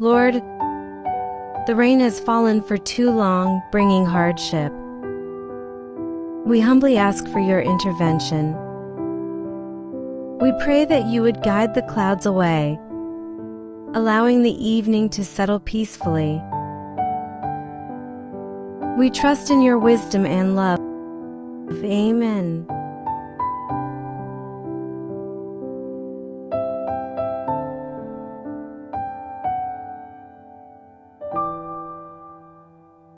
Lord, the rain has fallen for too long, bringing hardship. We humbly ask for your intervention. We pray that you would guide the clouds away, allowing the evening to settle peacefully. We trust in your wisdom and love. Amen.